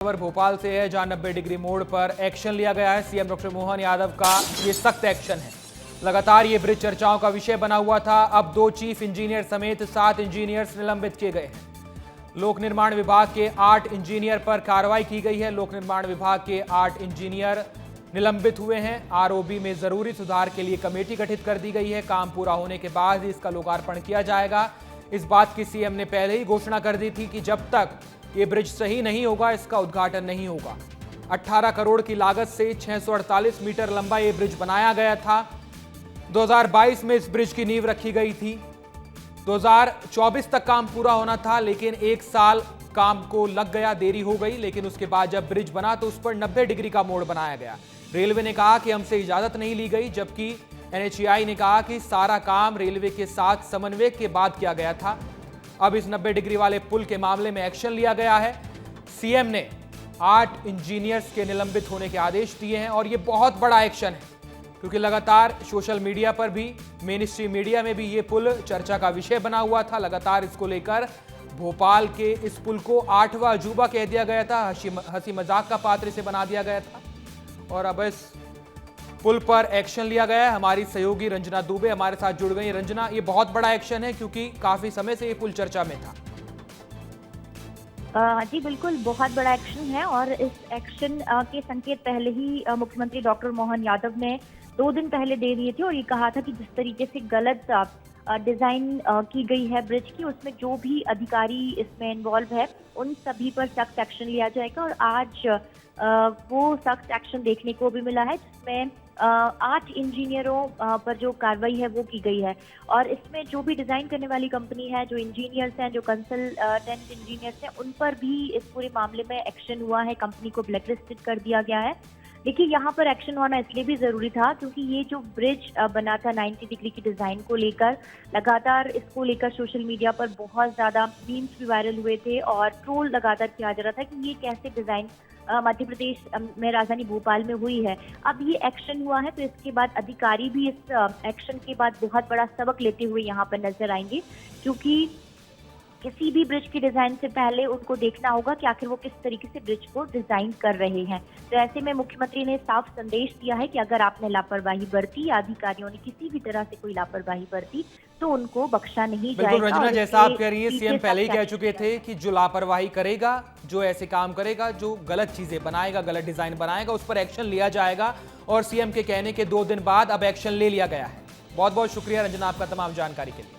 खबर भोपाल से है, जहां 90 डिग्री मोड़ पर एक्शन लिया गया है। सीएम डॉक्टर मोहन यादव का ये सख्त एक्शन है। लगातार ये ब्रिज चर्चाओं का विषय बना हुआ था। अब 2 चीफ इंजीनियर समेत 7 इंजीनियर्स निलंबित किए गए हैं। लोक निर्माण विभाग के 8 इंजीनियर पर कार्रवाई की गई है। लोक निर्माण विभाग के 8 इंजीनियर निलंबित हुए हैं। आरओबी में जरूरी सुधार के लिए कमेटी गठित कर दी गई है। काम पूरा होने के बाद ही इसका लोकार्पण किया जाएगा। इस बात की सीएम ने पहले ही घोषणा कर दी थी कि जब तक ये ब्रिज सही नहीं होगा, इसका उद्घाटन नहीं होगा। 18 करोड़ की लागत से 648 मीटर लंबा ये ब्रिज बनाया गया था। 2022 में इस ब्रिज की नींव रखी गई थी। 2024 तक काम पूरा होना था, लेकिन 1 साल काम को लग गया, देरी हो गई। लेकिन उसके बाद जब ब्रिज बना तो उस पर 90 डिग्री का मोड़ बनाया गया। रेलवे ने कहा कि हमसे इजाजत नहीं ली गई, जबकि NHAI ने कहा कि सारा काम रेलवे के साथ समन्वय के बाद किया गया था। अब इस 90 डिग्री वाले पुल के मामले में एक्शन लिया गया है। सीएम ने 8 इंजीनियर्स के निलंबित होने के आदेश दिए हैं और ये बहुत बड़ा एक्शन है, क्योंकि लगातार सोशल मीडिया पर भी, मेन स्ट्रीम मीडिया में भी ये पुल चर्चा का विषय बना हुआ था। लगातार इसको लेकर भोपाल के इस पुल को 8वां अजूबा कह दिया गया था, हंसी मजाक का पात्र इसे बना दिया गया था। और अब इस पुल पर एक्शन लिया गया है। हमारी सहयोगी रंजना दुबे हमारे साथ जुड़ गई। रंजना, ये बहुत बड़ा एक्शन है, क्योंकि काफी समय से ये पुल चर्चा में था। जी बिल्कुल, बहुत बड़ा एक्शन है और इस एक्शन के संकेत पहले ही मुख्यमंत्री डॉक्टर मोहन यादव ने 2 दिन पहले दे दिए थे और ये कहा था कि जिस तरीके से गलत डिजाइन की गई है ब्रिज की, उसमें जो भी अधिकारी इसमें इन्वॉल्व है उन सभी पर सख्त एक्शन लिया जाएगा। और आज वो सख्त एक्शन देखने को भी मिला है, जिसमें 8 इंजीनियरों पर जो कार्रवाई है वो की गई है। और इसमें जो भी डिजाइन करने वाली कंपनी है, जो इंजीनियर्स हैं, जो कंसल्टेंट इंजीनियर्स हैं, उन पर भी इस पूरे मामले में एक्शन हुआ है। कंपनी को ब्लैकलिस्टेड कर दिया गया है। देखिए, यहाँ पर एक्शन होना इसलिए भी जरूरी था क्योंकि ये जो ब्रिज बना था 90 डिग्री की डिजाइन को लेकर, लगातार इसको लेकर सोशल मीडिया पर बहुत ज्यादा मीम्स भी वायरल हुए थे और ट्रोल लगातार किया जा रहा था कि ये कैसे डिजाइन मध्य प्रदेश में राजधानी भोपाल में हुई है। अब ये एक्शन हुआ है तो इसके बाद अधिकारी भी इस एक्शन के बाद बहुत बड़ा सबक लेते हुए यहाँ पर नजर आएंगे, क्योंकि किसी भी ब्रिज की डिजाइन से पहले उनको देखना होगा कि आखिर वो किस तरीके से ब्रिज को डिजाइन कर रहे हैं। तो ऐसे में मुख्यमंत्री ने साफ संदेश दिया है कि अगर आपने लापरवाही बरती या अधिकारियों ने किसी भी तरह से कोई लापरवाही बरती तो उनको बख्शा नहीं जाएगा। बिल्कुल रंजना, जैसा आप कह रही है, सीएम पहले ही कह चुके थे कि जो लापरवाही करेगा, जो ऐसे काम करेगा, जो गलत चीजें बनाएगा, गलत डिजाइन बनाएगा, उस पर एक्शन लिया जाएगा। और सीएम के कहने के 2 दिन बाद अब एक्शन ले लिया गया है। बहुत बहुत शुक्रिया रंजना, आपका तमाम जानकारी के लिए।